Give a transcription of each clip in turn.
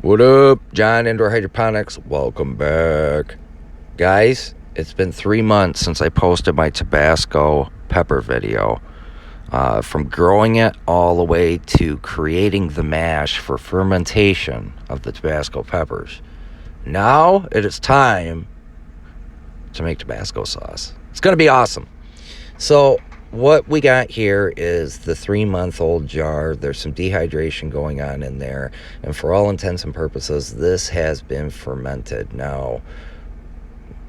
What up, John Indoor Hydroponics? Welcome back. Guys, it's been 3 months since I posted my Tabasco pepper video. From growing it all the way to creating the mash for fermentation of the Tabasco peppers. Now it is time to make Tabasco sauce. It's going to be awesome. So what we got here is the 3-month-old jar. There's some dehydration going on in there. And for all intents and purposes, this has been fermented. Now,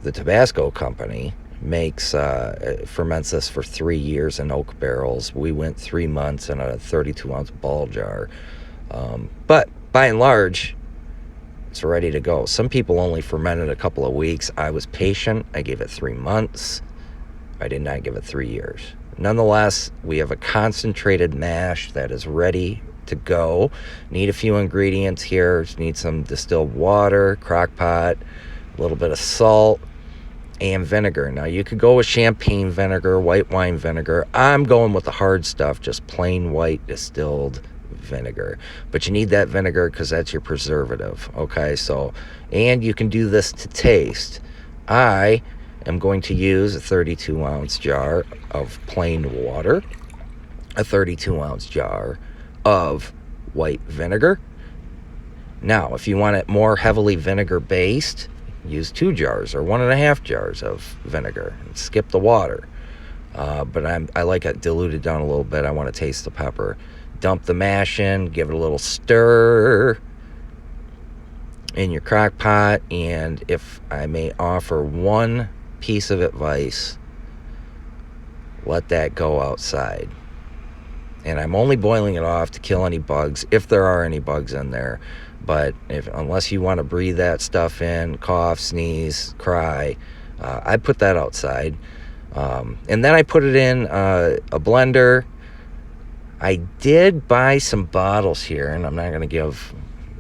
the Tobasco company ferments this for 3 years in oak barrels. We went 3 months in a 32-ounce ball jar. But by and large, it's ready to go. Some people only fermented a couple of weeks. I was patient. I gave it 3 months. I did not give it 3 years. Nonetheless, we have a concentrated mash that is ready to go. Need a few ingredients here. Just need some distilled water, crock pot, a little bit of salt, and vinegar. Now, you could go with champagne vinegar, white wine vinegar. I'm going with the hard stuff, just plain white distilled vinegar. But you need that vinegar because that's your preservative, okay? So, and you can do this to taste. I am going to use a 32-ounce jar of plain water, a 32-ounce jar of white vinegar. Now, if you want it more heavily vinegar-based, use 2 jars or 1.5 jars of vinegar and skip the water. But I like it diluted down a little bit. I want to taste the pepper. Dump the mash in, give it a little stir in your crock pot, and if I may offer one piece of advice, let that go outside. And I'm only boiling it off to kill any bugs, if there are any bugs in there. But unless you want to breathe that stuff in, cough, sneeze, cry, I put that outside. And then I put it in a blender. I did buy some bottles here, and I'm not going to give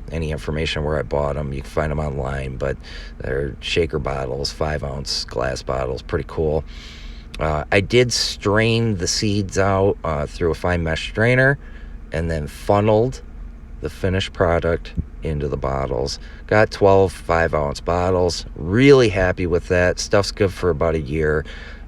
any information where I bought them. You can find them online, but they're shaker bottles, 5-ounce glass bottles, pretty cool. I did strain the seeds out through a fine mesh strainer and then funneled the finished product into the bottles. Got 12 5-ounce bottles. Really happy with that. Stuff's good for about a year.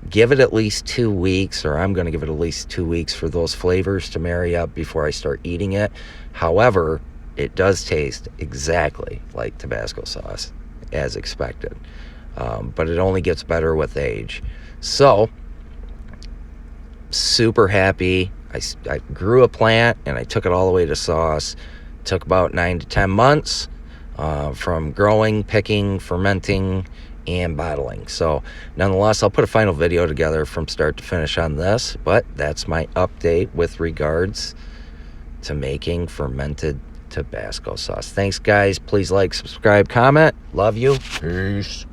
Give it at least 2 weeks, or I'm going to give it at least 2 weeks for those flavors to marry up before I start eating it. However, it does taste exactly like Tabasco sauce, as expected. But it only gets better with age. So, super happy. I grew a plant, and I took it all the way to sauce. Took about 9 to 10 months from growing, picking, fermenting, and bottling. So, nonetheless, I'll put a final video together from start to finish on this. But that's my update with regards to making fermented Tabasco sauce. Thanks, guys. Please like, subscribe, comment. Love you. Peace.